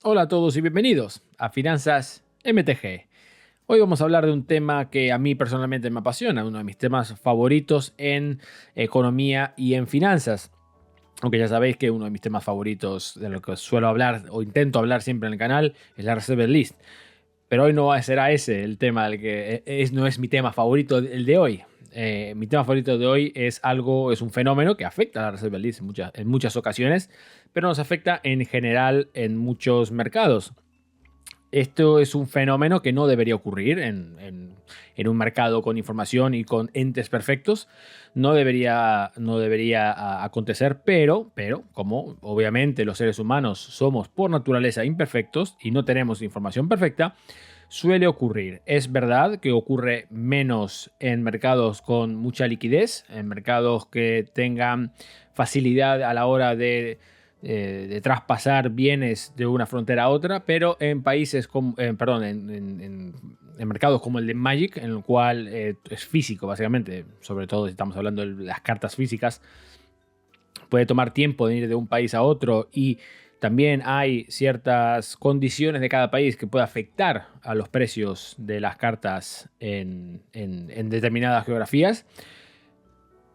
Hola a todos y bienvenidos a Finanzas MTG. Hoy vamos a hablar de un tema que a mí personalmente me apasiona, uno de mis temas favoritos en economía y en finanzas. Aunque ya sabéis que uno de mis temas favoritos de lo que suelo hablar o intento hablar siempre en el canal es la Reserve List. Pero hoy no será ese el tema del que no es mi tema favorito el de hoy. Mi tema favorito de hoy es un fenómeno que afecta a la Reserve List en muchas ocasiones, pero nos afecta en general en muchos mercados. Esto es un fenómeno que no debería ocurrir en un mercado con información y con entes perfectos. No debería acontecer, pero como obviamente los seres humanos somos por naturaleza imperfectos y no tenemos información perfecta, suele ocurrir. Es verdad que ocurre menos en mercados con mucha liquidez, en mercados que tengan facilidad a la hora de traspasar bienes de una frontera a otra, pero en países como, en mercados como el de Magic, en el cual es físico básicamente, sobre todo si estamos hablando de las cartas físicas, puede tomar tiempo de ir de un país a otro y también hay ciertas condiciones de cada país que puede afectar a los precios de las cartas en determinadas geografías.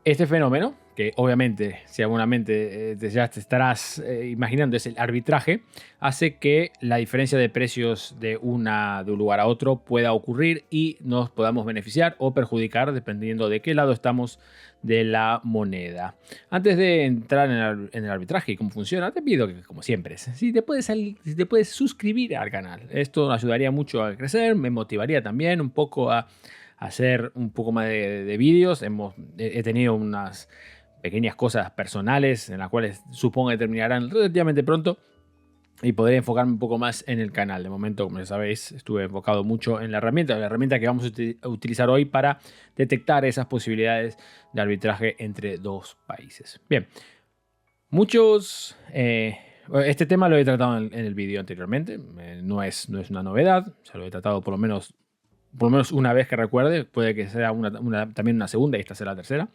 Este fenómeno, que obviamente seguramente ya te estarás imaginando, es el arbitraje, hace que la diferencia de precios de un lugar a otro pueda ocurrir y nos podamos beneficiar o perjudicar dependiendo de qué lado estamos de la moneda. Antes de entrar en el arbitraje y cómo funciona, te pido que, como siempre, si te puedes suscribir al canal. Esto nos ayudaría mucho a crecer, me motivaría también un poco a hacer un poco más de vídeos. He tenido unas pequeñas cosas personales en las cuales supongo que terminarán relativamente pronto y podré enfocarme un poco más en el canal. De momento, como ya sabéis, estuve enfocado mucho en la herramienta que vamos a utilizar hoy para detectar esas posibilidades de arbitraje entre dos países. Bien, este tema lo he tratado en el vídeo anteriormente, no es una novedad, ya lo he tratado por lo menos una vez que recuerde, puede que sea también una segunda y esta será la tercera.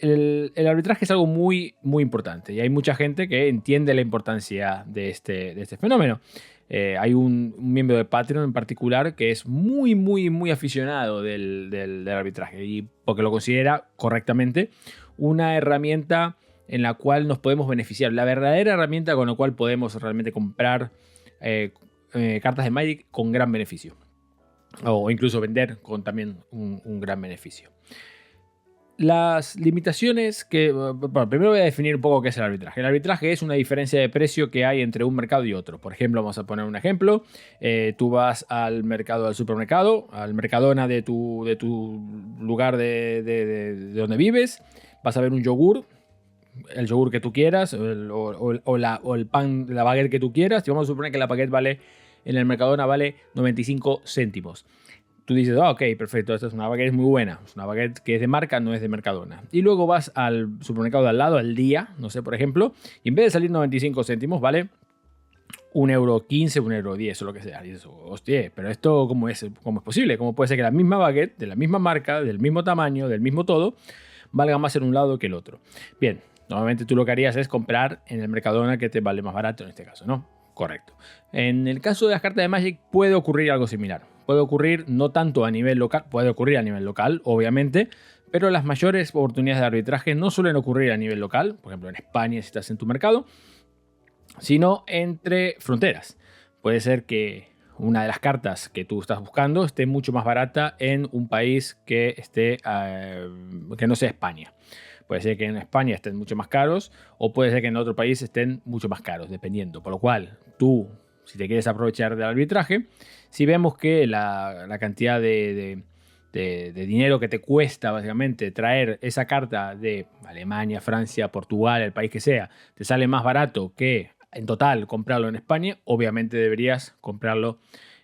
El arbitraje es algo muy, muy importante y hay mucha gente que entiende la importancia de este fenómeno. Hay un miembro de Patreon en particular que es muy, muy, muy aficionado del arbitraje y porque lo considera correctamente una herramienta en la cual nos podemos beneficiar. La verdadera herramienta con la cual podemos realmente comprar cartas de Magic con gran beneficio. O incluso vender con también un gran beneficio. Las limitaciones primero voy a definir un poco qué es el arbitraje. El arbitraje es una diferencia de precio que hay entre un mercado y otro. Por ejemplo, vamos a poner un ejemplo. Tú vas al mercado del supermercado, al Mercadona de tu lugar de donde vives. Vas a ver un yogur, el yogur que tú quieras, o el pan, la baguette que tú quieras. Y vamos a suponer que la baguette en el Mercadona vale 95 céntimos. Tú dices, ok, perfecto, esta es una baguette muy buena. Es una baguette que es de marca, no es de Mercadona. Y luego vas al supermercado de al lado, al Día, no sé, por ejemplo, y en vez de salir 95 céntimos, vale 1,15 €, 1,10 € o lo que sea. Y dices, hostia, pero esto, ¿cómo es posible? ¿Cómo puede ser que la misma baguette, de la misma marca, del mismo tamaño, del mismo todo, valga más en un lado que el otro? Bien, normalmente tú lo que harías es comprar en el Mercadona que te vale más barato en este caso, ¿no? Correcto. En el caso de las cartas de Magic puede ocurrir algo similar. Puede ocurrir no tanto a nivel local, puede ocurrir a nivel local, obviamente, pero las mayores oportunidades de arbitraje no suelen ocurrir a nivel local, por ejemplo en España si estás en tu mercado, sino entre fronteras. Puede ser que una de las cartas que tú estás buscando esté mucho más barata en un país que no sea España. Puede ser que en España estén mucho más caros o puede ser que en otro país estén mucho más caros, dependiendo. Por lo cual, tú, si te quieres aprovechar del arbitraje, si vemos que la cantidad de dinero que te cuesta básicamente traer esa carta de Alemania, Francia, Portugal, el país que sea, te sale más barato que en total comprarlo en España, obviamente deberías comprarlo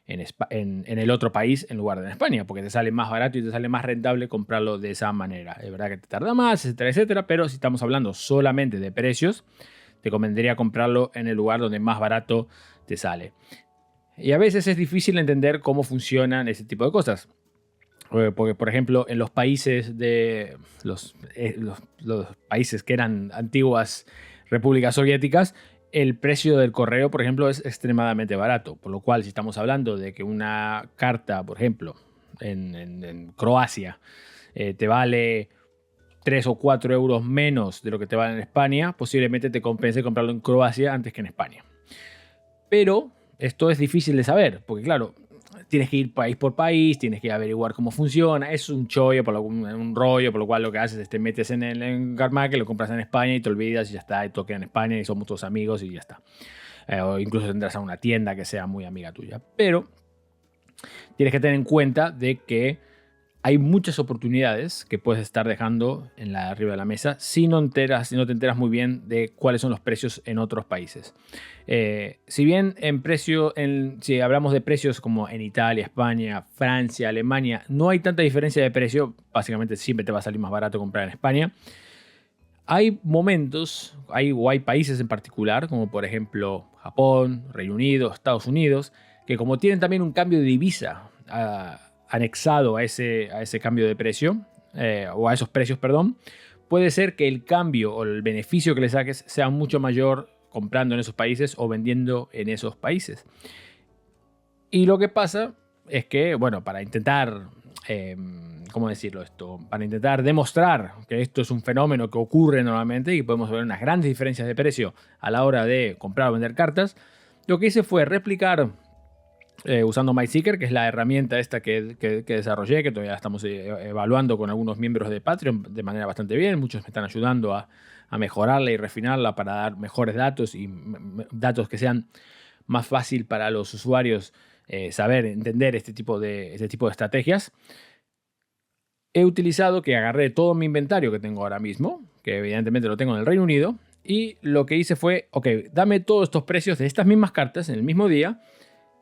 en el otro país en lugar de en España, porque te sale más barato y te sale más rentable comprarlo de esa manera. Es verdad que te tarda más, etcétera, etcétera, pero si estamos hablando solamente de precios, te convendría comprarlo en el lugar donde más barato te sale. Y a veces es difícil entender cómo funcionan ese tipo de cosas. Porque, por ejemplo, en los países los países que eran antiguas repúblicas soviéticas, el precio del correo, por ejemplo, es extremadamente barato. Por lo cual, si estamos hablando de que una carta, por ejemplo, en Croacia, te vale 3 o 4 euros menos de lo que te vale en España, posiblemente te compense comprarlo en Croacia antes que en España. Pero esto es difícil de saber, porque claro, tienes que ir país por país, tienes que averiguar cómo funciona, es un chollo, un rollo, por lo cual lo que haces es te metes en el Carmarket, lo compras en España y te olvidas y ya está, y todo queda en España y somos todos amigos y ya está. O incluso tendrás a una tienda que sea muy amiga tuya. Pero tienes que tener en cuenta de que hay muchas oportunidades que puedes estar dejando arriba de la mesa si no te enteras muy bien de cuáles son los precios en otros países. Si bien si hablamos de precios como en Italia, España, Francia, Alemania, no hay tanta diferencia de precio, básicamente siempre te va a salir más barato comprar en España. Hay momentos, hay países en particular, como por ejemplo Japón, Reino Unido, Estados Unidos, que como tienen también un cambio de divisa anexado a ese cambio de precio, o a esos precios, perdón, puede ser que el cambio o el beneficio que le saques sea mucho mayor comprando en esos países o vendiendo en esos países. Y lo que pasa es que, bueno, para intentar, ¿cómo decirlo esto? Para intentar demostrar que esto es un fenómeno que ocurre normalmente y podemos ver unas grandes diferencias de precio a la hora de comprar o vender cartas, lo que hice fue replicar usando MySeeker, que es la herramienta esta que desarrollé, que todavía estamos evaluando con algunos miembros de Patreon de manera bastante bien. Muchos me están ayudando a mejorarla y refinarla para dar mejores datos y datos que sean más fácil para los usuarios saber, entender este tipo de estrategias. He utilizado que agarré todo mi inventario que tengo ahora mismo, que evidentemente lo tengo en el Reino Unido, y lo que hice fue, ok, dame todos estos precios de estas mismas cartas en el mismo día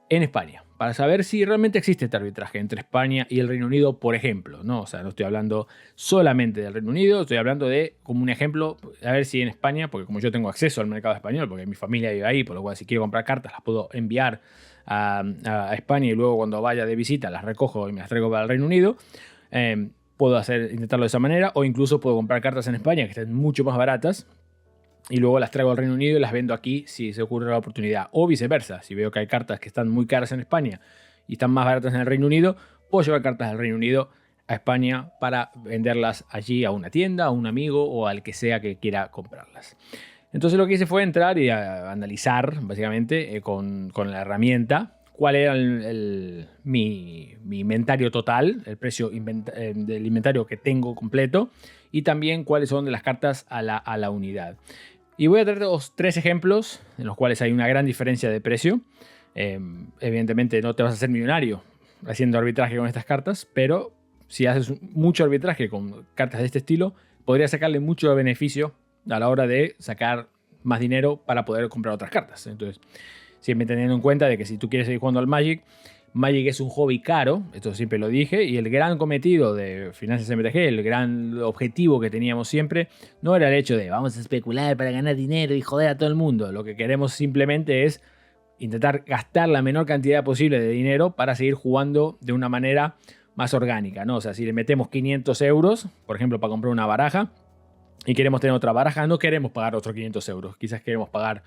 en España, para saber si realmente existe este arbitraje entre España y el Reino Unido, por ejemplo, ¿no? O sea, no estoy hablando solamente del Reino Unido, estoy hablando de, como un ejemplo, a ver si en España, porque como yo tengo acceso al mercado español, porque mi familia vive ahí, por lo cual si quiero comprar cartas las puedo enviar a España y luego cuando vaya de visita las recojo y me las traigo para el Reino Unido. Puedo intentarlo de esa manera, o incluso puedo comprar cartas en España que estén mucho más baratas y luego las traigo al Reino Unido y las vendo aquí si se ocurre la oportunidad. O viceversa, si veo que hay cartas que están muy caras en España y están más baratas en el Reino Unido, puedo llevar cartas del Reino Unido a España para venderlas allí a una tienda, a un amigo o al que sea que quiera comprarlas. Entonces lo que hice fue entrar y analizar básicamente con la herramienta cuál era mi inventario total, el precio del inventario que tengo completo y también cuáles son de las cartas a la unidad. Y voy a traer 3 ejemplos en los cuales hay una gran diferencia de precio. Evidentemente no te vas a hacer millonario haciendo arbitraje con estas cartas, pero si haces mucho arbitraje con cartas de este estilo, podrías sacarle mucho beneficio a la hora de sacar más dinero para poder comprar otras cartas. Entonces, siempre teniendo en cuenta de que si tú quieres seguir jugando al Magic es un hobby caro, esto siempre lo dije, y el gran cometido de Finanzas MTG, el gran objetivo que teníamos siempre, no era el hecho de vamos a especular para ganar dinero y joder a todo el mundo. Lo que queremos simplemente es intentar gastar la menor cantidad posible de dinero para seguir jugando de una manera más orgánica, ¿no? O sea, si le metemos 500 euros, por ejemplo, para comprar una baraja, y queremos tener otra baraja, no queremos pagar otros 500 euros. Quizás queremos pagar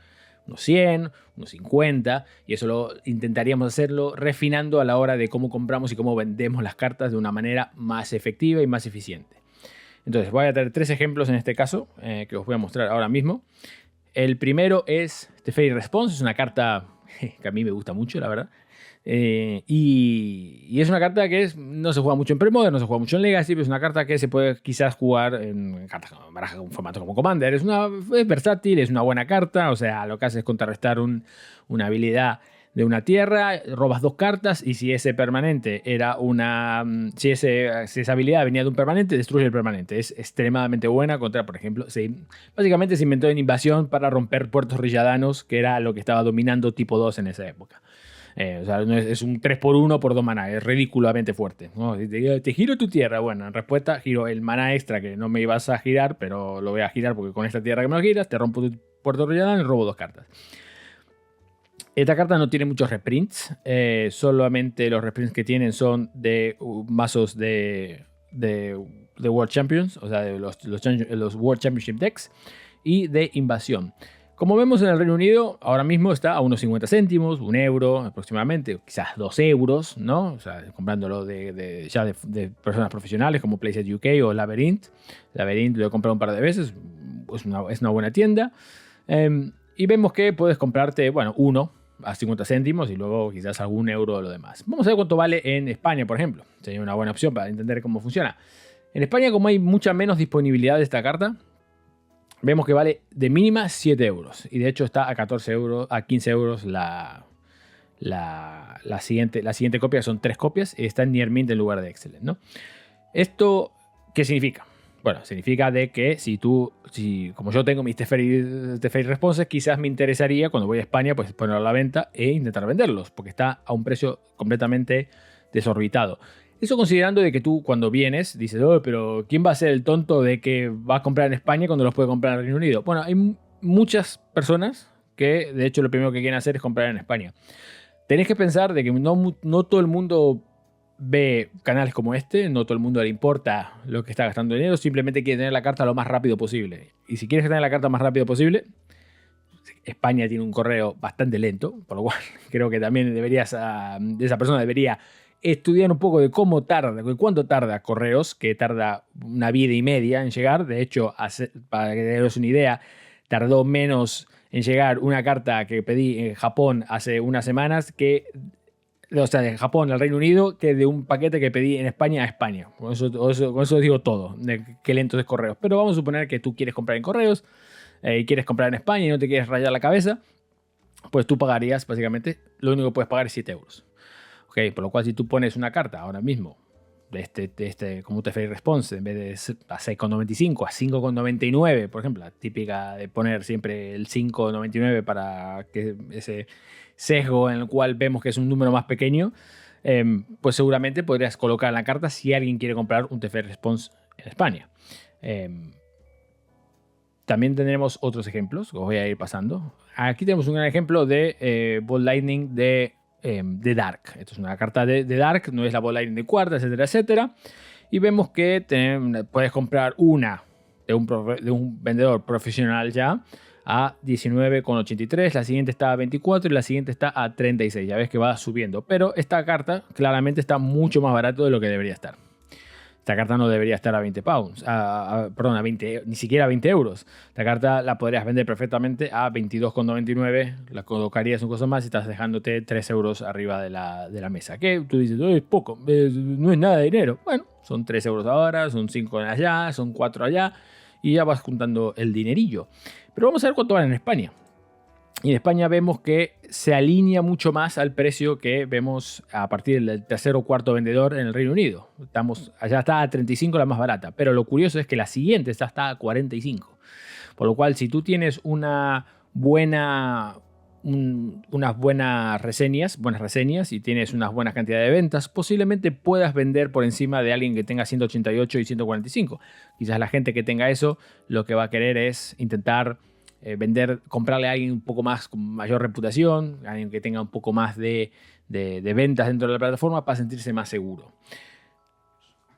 unos 100, unos 50, y eso lo intentaríamos hacerlo refinando a la hora de cómo compramos y cómo vendemos las cartas de una manera más efectiva y más eficiente. Entonces voy a traer 3 ejemplos en este caso que os voy a mostrar ahora mismo. El primero es Teferi Response, es una carta que a mí me gusta mucho, la verdad. Y es una carta que no se juega mucho en Pre-Modern, no se juega mucho en Legacy, pero es una carta que se puede quizás jugar en cartas como baraja, un formato como Commander. Es versátil, es una buena carta, o sea, lo que hace es contrarrestar una habilidad de una tierra, robas 2 cartas y si ese permanente era si esa habilidad venía de un permanente, destruye el permanente. Es extremadamente buena contra, por ejemplo, básicamente se inventó en invasión para romper puertos rilladanos, que era lo que estaba dominando tipo 2 en esa época. O sea, es un 3x1 por 2 maná, es ridículamente fuerte, ¿no? Te giro tu tierra, bueno, en respuesta giro el maná extra que no me ibas a girar, pero lo voy a girar porque con esta tierra que me lo giras, te rompo tu puerto rillano y robo 2 cartas. Esta carta no tiene muchos reprints, solamente los reprints que tienen son de mazos de World Champions, o sea, de los World Championship decks y de invasión. Como vemos en el Reino Unido, ahora mismo está a unos 50 céntimos, 1 euro aproximadamente, quizás 2 euros, ¿no? O sea, comprándolo de personas profesionales como PlayStation UK o Labyrinth. Labyrinth lo he comprado un par de veces, es una buena tienda. Y vemos que puedes comprarte, bueno, uno a 50 céntimos y luego quizás algún euro de lo demás. Vamos a ver cuánto vale en España, por ejemplo. Sería una buena opción para entender cómo funciona. En España, como hay mucha menos disponibilidad de esta carta, vemos que vale de mínima 7 euros. Y de hecho está a 14 euros, a 15 euros la siguiente copia. Son 3 copias y está en Near Mint en lugar de Excellent, ¿no? ¿Esto qué significa? Bueno, significa de que si como yo tengo mis Teferi Responses, quizás me interesaría cuando voy a España pues ponerlo a la venta e intentar venderlos, porque está a un precio completamente desorbitado. Eso considerando de que tú cuando vienes dices, oh, pero ¿quién va a ser el tonto de que va a comprar en España cuando los puede comprar en el Reino Unido? Bueno, hay muchas personas que de hecho lo primero que quieren hacer es comprar en España. Tenéis que pensar de que no todo el mundo ve canales como este, no todo el mundo le importa lo que está gastando dinero, simplemente quiere tener la carta lo más rápido posible. Y si quieres tener la carta lo más rápido posible, España tiene un correo bastante lento, por lo cual creo que también esa persona debería estudiar un poco de cuánto tarda correos, que tarda una vida y media en llegar. De hecho, para que tengáis una idea, tardó menos en llegar una carta que pedí en Japón hace unas semanas o sea, de Japón al Reino Unido, que de un paquete que pedí en España a España. Con eso digo todo, de qué lentos es correos. Pero vamos a suponer que tú quieres comprar en correos y quieres comprar en España y no te quieres rayar la cabeza, pues tú pagarías, básicamente, lo único que puedes pagar es 7 euros. Okay, por lo cual, si tú pones una carta ahora mismo de este como Teferi Response, en vez de a 6,95 a 5,99, por ejemplo, la típica de poner siempre el 5,99 para que ese sesgo en el cual vemos que es un número más pequeño, pues seguramente podrías colocar en la carta si alguien quiere comprar un Teferi Response en España. También tendremos otros ejemplos que os voy a ir pasando. Aquí tenemos un gran ejemplo de Ball Lightning de Dark. Esto es una carta de Dark, no es la Ball Lightning de cuarta, etcétera, etcétera. Y vemos que puedes comprar una de un vendedor profesional ya a 19,83, la siguiente está a 24 y la siguiente está a 36. Ya ves que va subiendo, pero esta carta claramente está mucho más barato de lo que debería estar. Esta carta no debería estar a 20 pounds, perdón, a 20, ni siquiera a 20 euros. Esta carta la podrías vender perfectamente a 22,99, la colocarías un cosa más y estás dejándote 3 euros arriba de la mesa. Que tú dices, es poco, no es nada de dinero. Bueno, son 3 euros ahora, son 5 allá, son 4 allá y ya vas juntando el dinerillo. Pero vamos a ver cuánto vale en España. Y en España vemos que se alinea mucho más al precio que vemos a partir del tercer o cuarto vendedor en el Reino Unido. Allá está a 35 la más barata, pero lo curioso es que la siguiente está a 45. Por lo cual, si tú tienes unas buenas reseñas y tienes unas buenas cantidades de ventas, posiblemente puedas vender por encima de alguien que tenga 188 y 145. Quizás la gente que tenga eso lo que va a querer es intentar comprarle a alguien un poco más con mayor reputación, a alguien que tenga un poco más de ventas dentro de la plataforma para sentirse más seguro.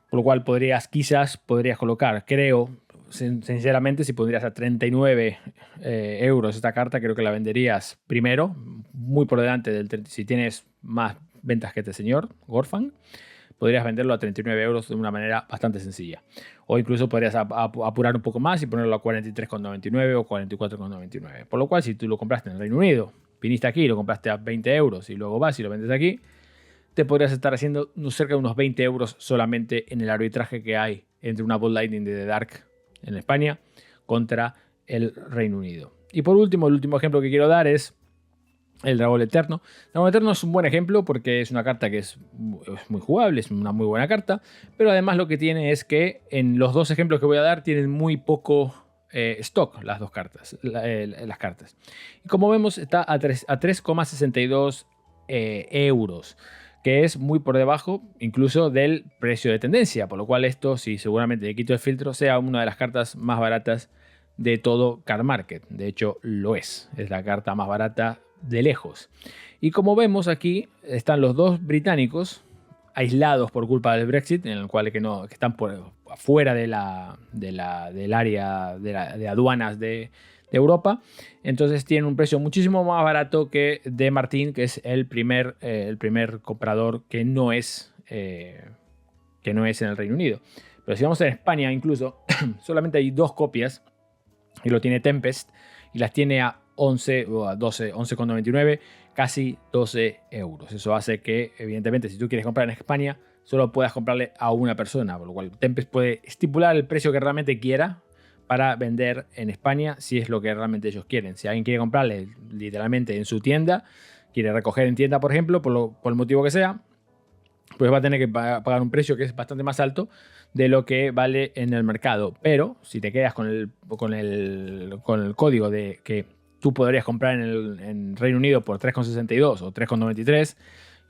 Por lo cual quizás podrías colocar, creo, sinceramente, si pondrías a 39 euros esta carta, creo que la venderías primero, muy por delante si tienes más ventas que este señor, Gorfan. Podrías venderlo a 39 euros de una manera bastante sencilla. O incluso podrías apurar un poco más y ponerlo a 43,99 o 44,99. Por lo cual, si tú lo compraste en el Reino Unido, viniste aquí y lo compraste a 20 euros y luego vas y lo vendes aquí, te podrías estar haciendo cerca de unos 20 euros solamente en el arbitraje que hay entre una Ball Lightning de The Dark en España contra el Reino Unido. Y por último, el último ejemplo que quiero dar es el Dragón Eterno. El Dragón Eterno es un buen ejemplo porque es una carta que es muy jugable, es una muy buena carta, pero además lo que tiene es que en los dos ejemplos que voy a dar tienen muy poco stock las dos cartas, las cartas. Y como vemos está a 3,62 euros, que es muy por debajo incluso del precio de tendencia, por lo cual esto, si seguramente le quito el filtro, sea una de las cartas más baratas de todo Card Market. De hecho lo es la carta más barata de lejos. Y como vemos aquí están los dos británicos aislados por culpa del Brexit, en el cual que están afuera del área de aduanas de Europa. Entonces tienen un precio muchísimo más barato que de Martin, que es el primer comprador que no es en el Reino Unido. Pero si vamos a España incluso, solamente hay 2 copias y lo tiene Tempest y las tiene a 11 o a 12, 11,99, casi 12 euros. Eso hace que, evidentemente, si tú quieres comprar en España, solo puedas comprarle a una persona, por lo cual Tempest puede estipular el precio que realmente quiera para vender en España, si es lo que realmente ellos quieren. Si alguien quiere comprarle literalmente en su tienda, quiere recoger en tienda, por ejemplo, por el motivo que sea, pues va a tener que pagar un precio que es bastante más alto de lo que vale en el mercado. Pero si te quedas con el código de que tú podrías comprar en Reino Unido por 3,62 o 3,93,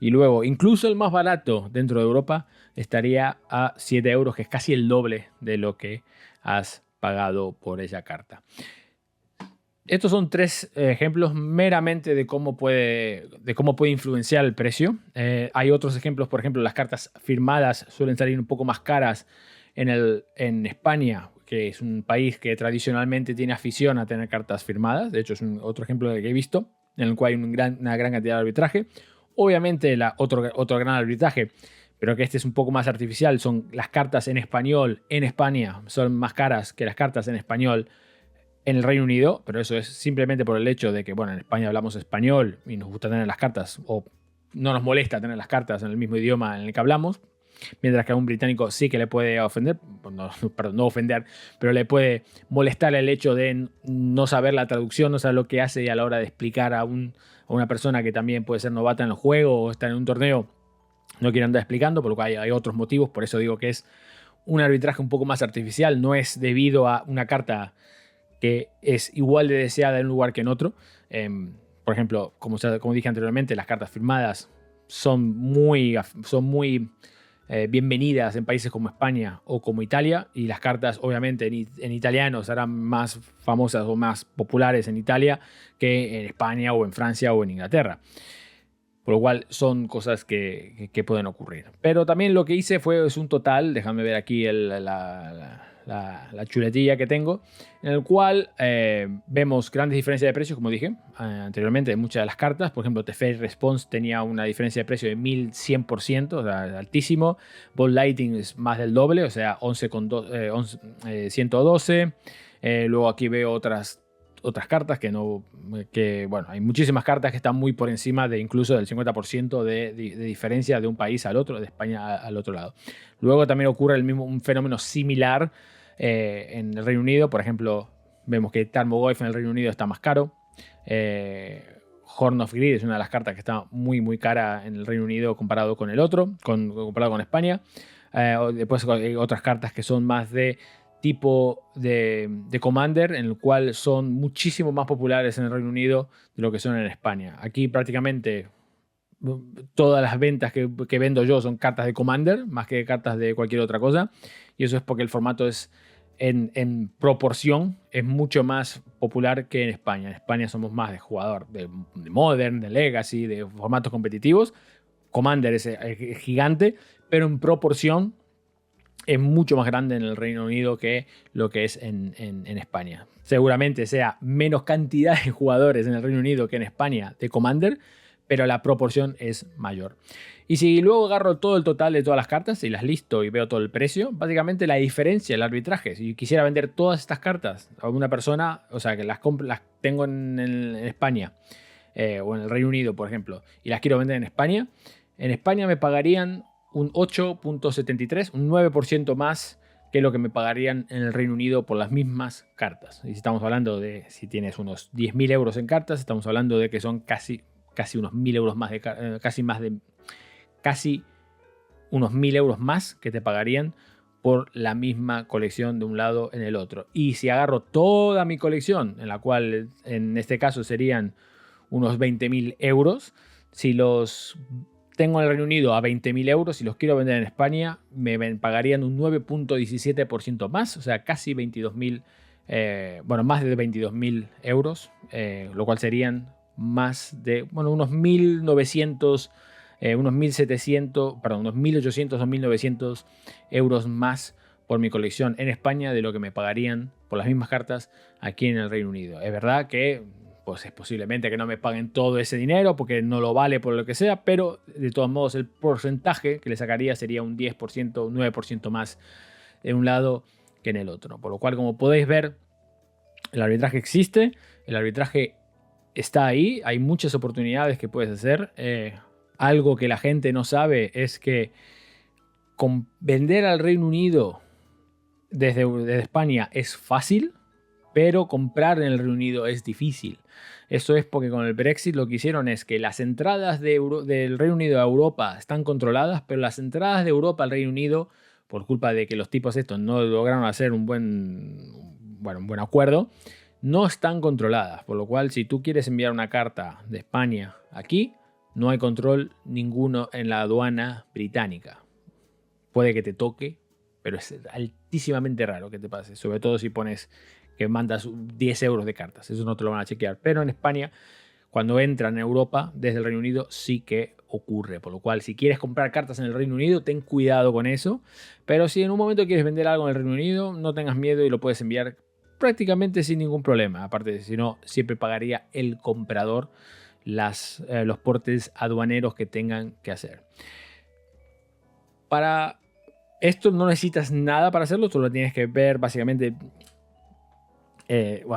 y luego incluso el más barato dentro de Europa estaría a 7 euros, que es casi el doble de lo que has pagado por esa carta. Estos son 3 ejemplos meramente de cómo puede influenciar el precio. Hay otros ejemplos, por ejemplo, las cartas firmadas suelen salir un poco más caras en España, que es un país que tradicionalmente tiene afición a tener cartas firmadas. De hecho, es otro ejemplo que he visto, en el cual hay una gran cantidad de arbitraje. Obviamente, otro gran arbitraje, pero que este es un poco más artificial, son las cartas en español en España, son más caras que las cartas en español en el Reino Unido, pero eso es simplemente por el hecho de que, bueno, en España hablamos español y nos gusta tener las cartas, o no nos molesta tener las cartas en el mismo idioma en el que hablamos, mientras que a un británico sí que le puede ofender, no ofender, pero le puede molestar el hecho de no saber la traducción, no saber lo que hace, y a la hora de explicar a una persona que también puede ser novata en el juego o está en un torneo, no quiere andar explicando, por lo que hay otros motivos. Por eso digo que es un arbitraje un poco más artificial, no es debido a una carta que es igual de deseada en un lugar que en otro. Por ejemplo, como dije anteriormente, las cartas firmadas son muy bienvenidas en países como España o como Italia, y las cartas obviamente en italiano serán más famosas o más populares en Italia que en España o en Francia o en Inglaterra. Por lo cual son cosas que pueden ocurrir. Pero también lo que hice es un total, déjame ver aquí la chuletilla que tengo, en el cual vemos grandes diferencias de precios, como dije anteriormente, en muchas de las cartas. Por ejemplo, Teferi Response tenía una diferencia de precio de 1100%, o sea, altísimo. Ball Lighting es más del doble, o sea, 112. Luego aquí veo otras cartas bueno, hay muchísimas cartas que están muy por encima de incluso del 50% de diferencia de un país al otro, de España al otro lado. Luego también ocurre un fenómeno similar en el Reino Unido. Por ejemplo, vemos que Tarmogoyf en el Reino Unido está más caro. Horn of Greed es una de las cartas que está muy muy cara en el Reino Unido comparado con el otro, comparado con España. Después hay otras cartas que son más de tipo de Commander, en el cual son muchísimo más populares en el Reino Unido de lo que son en España. Aquí prácticamente todas las ventas que vendo yo son cartas de Commander más que cartas de cualquier otra cosa, y eso es porque el formato es en proporción es mucho más popular que en España. En España somos más de jugador de Modern, de Legacy, de formatos competitivos. Commander es gigante, pero en proporción es mucho más grande en el Reino Unido que lo que es en España. Seguramente sea menos cantidad de jugadores en el Reino Unido que en España de Commander, pero la proporción es mayor. Y si luego agarro todo el total de todas las cartas y las listo y veo todo el precio, básicamente la diferencia, el arbitraje, si quisiera vender todas estas cartas a una persona, o sea, que las tengo en España o en el Reino Unido, por ejemplo, y las quiero vender en España me pagarían un 8,73, un 9% más que lo que me pagarían en el Reino Unido por las mismas cartas. Y si estamos hablando de, si tienes unos 10.000 euros en cartas, estamos hablando de que son casi unos 1.000 euros más, casi unos 1.000 euros más que te pagarían por la misma colección de un lado en el otro. Y si agarro toda mi colección, en la cual en este caso serían unos 20.000 euros, si los tengo en el Reino Unido a 20.000 euros, si los quiero vender en España, me pagarían un 9,17% más, o sea, casi 22.000, más de 22.000 euros, lo cual serían más de, unos 1.900, unos 1.800 o 1.900 euros más por mi colección en España de lo que me pagarían por las mismas cartas aquí en el Reino Unido. Es verdad que pues es posiblemente que no me paguen todo ese dinero porque no lo vale por lo que sea, pero de todos modos el porcentaje que le sacaría sería un 10%, un 9% más en un lado que en el otro. Por lo cual, como podéis ver, el arbitraje existe, el arbitraje está ahí, hay muchas oportunidades que puedes hacer. Algo que la gente no sabe es que con vender al Reino Unido desde España es fácil, pero comprar en el Reino Unido es difícil. Eso es porque con el Brexit lo que hicieron es que las entradas del Reino Unido a Europa están controladas, pero las entradas de Europa al Reino Unido, por culpa de que los tipos estos no lograron hacer un buen acuerdo, no están controladas. Por lo cual, si tú quieres enviar una carta de España aquí, no hay control ninguno en la aduana británica. Puede que te toque, pero es altísimamente raro que te pase, sobre todo si pones que mandas 10 euros de cartas, eso no te lo van a chequear. Pero en España, cuando entran en Europa desde el Reino Unido, sí que ocurre. Por lo cual, si quieres comprar cartas en el Reino Unido, ten cuidado con eso. Pero si en un momento quieres vender algo en el Reino Unido, no tengas miedo y lo puedes enviar prácticamente sin ningún problema. Aparte, si no, siempre pagaría el comprador los portes aduaneros que tengan que hacer. Para esto no necesitas nada para hacerlo, tú lo tienes que ver básicamente.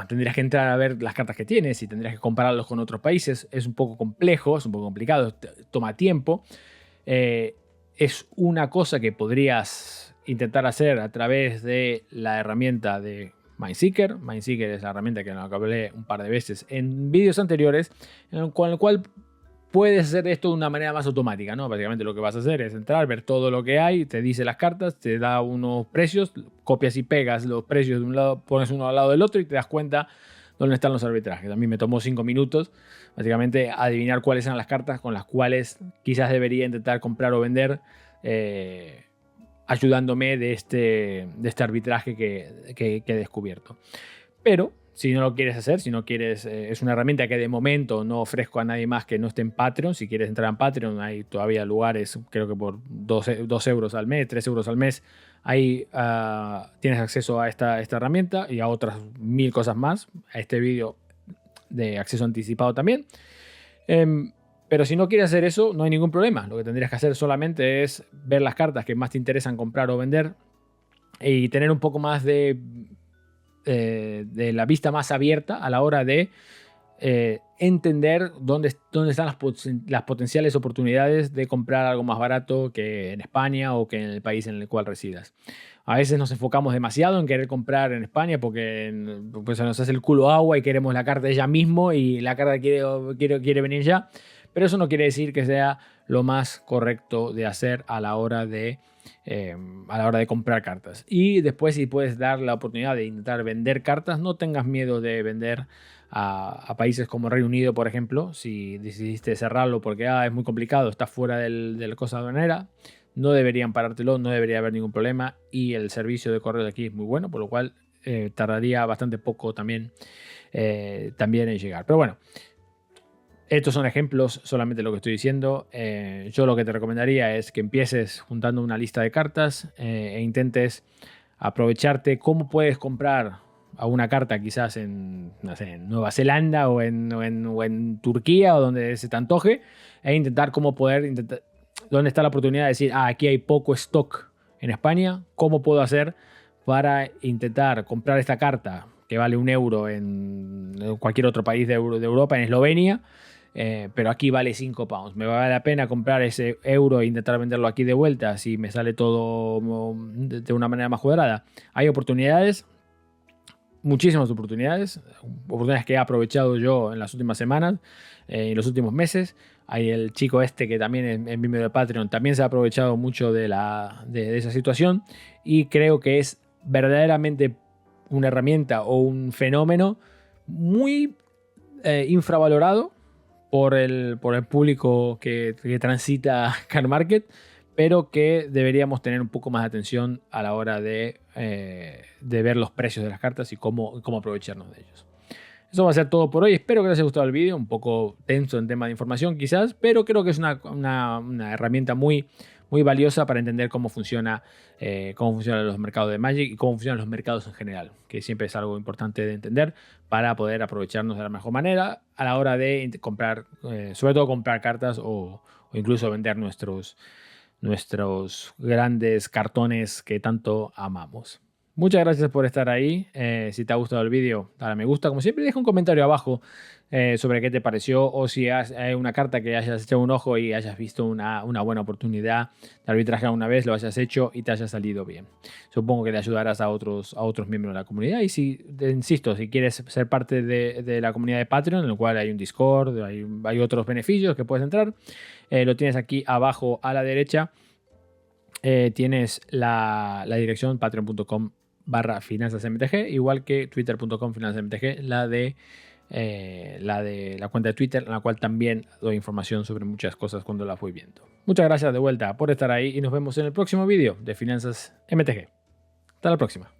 Tendrías que entrar a ver las cartas que tienes y tendrías que compararlos con otros países. Es un poco complejo, es un poco complicado, toma tiempo. Es una cosa que podrías intentar hacer a través de la herramienta de Mindseeker. Mindseeker es la herramienta que nos hablé un par de veces en vídeos anteriores, con el cual puedes hacer esto de una manera más automática, ¿no? Básicamente lo que vas a hacer es entrar, ver todo lo que hay, te dice las cartas, te da unos precios, copias y pegas los precios de un lado, pones uno al lado del otro y te das cuenta dónde están los arbitrajes. A mí me tomó 5 minutos, básicamente, adivinar cuáles eran las cartas con las cuales quizás debería intentar comprar o vender, ayudándome de este arbitraje que he descubierto. Pero si no lo quieres hacer, si no quieres, es una herramienta que de momento no ofrezco a nadie más que no esté en Patreon. Si quieres entrar en Patreon, hay todavía lugares, creo que por 2 euros al mes, 3 euros al mes, ahí tienes acceso a esta herramienta y a otras 1000 cosas más. A este vídeo de acceso anticipado también. Pero si no quieres hacer eso, no hay ningún problema. Lo que tendrías que hacer solamente es ver las cartas que más te interesan comprar o vender y tener un poco más de la vista más abierta a la hora de entender dónde están las potenciales oportunidades de comprar algo más barato que en España o que en el país en el cual residas. A veces nos enfocamos demasiado en querer comprar en España porque pues, se nos hace el culo agua y queremos la carta ya mismo y la carta quiere venir ya. Pero eso no quiere decir que sea lo más correcto de hacer a la hora de comprar cartas. Y después, si puedes dar la oportunidad de intentar vender cartas, no tengas miedo de vender a países como Reino Unido, por ejemplo. Si decidiste cerrarlo porque es muy complicado, está fuera de la cosa aduanera, no deberían parártelo, no debería haber ningún problema. Y el servicio de correo de aquí es muy bueno, por lo cual tardaría bastante poco también en llegar. Pero bueno, estos son ejemplos solamente de lo que estoy diciendo. Yo lo que te recomendaría es que empieces juntando una lista de cartas e intentes aprovecharte cómo puedes comprar a una carta quizás en Nueva Zelanda o en Turquía o donde se te antoje, e intentar dónde está la oportunidad de decir, aquí hay poco stock en España, ¿cómo puedo hacer para intentar comprar esta carta que vale 1 euro en cualquier otro país de Europa, en Eslovenia? Pero aquí vale 5 pounds. ¿Me vale la pena comprar ese euro e intentar venderlo aquí de vuelta si me sale todo de una manera más cuadrada? Hay oportunidades, muchísimas oportunidades que he aprovechado yo en las últimas semanas, en los últimos meses. Hay el chico que también en mi medio de Patreon también se ha aprovechado mucho de esa situación, y creo que es verdaderamente una herramienta o un fenómeno muy infravalorado por el público que transita Car Market, pero que deberíamos tener un poco más de atención a la hora de ver los precios de las cartas y cómo aprovecharnos de ellos. Eso va a ser todo por hoy. Espero que les haya gustado el vídeo, un poco tenso en tema de información quizás, pero creo que es una herramienta muy, muy valiosa para entender cómo funcionan los mercados de Magic y cómo funcionan los mercados en general, que siempre es algo importante de entender para poder aprovecharnos de la mejor manera a la hora de comprar, sobre todo comprar cartas o incluso vender nuestros grandes cartones que tanto amamos. Muchas gracias por estar ahí. Si te ha gustado el vídeo, dale a me gusta. Como siempre, deja un comentario abajo sobre qué te pareció o si hay una carta que hayas echado un ojo y hayas visto una buena oportunidad de arbitraje alguna vez, lo hayas hecho y te haya salido bien. Supongo que te ayudarás a otros miembros de la comunidad. Y insisto, si quieres ser parte de la comunidad de Patreon, en el cual hay un Discord, hay otros beneficios que puedes entrar, lo tienes aquí abajo a la derecha. Tienes la dirección patreon.com/finanzasmtg, igual que twitter.com/finanzasmtg, la de la cuenta de Twitter, en la cual también doy información sobre muchas cosas cuando las voy viendo. Muchas gracias de vuelta por estar ahí y nos vemos en el próximo vídeo de Finanzas MTG. Hasta la próxima.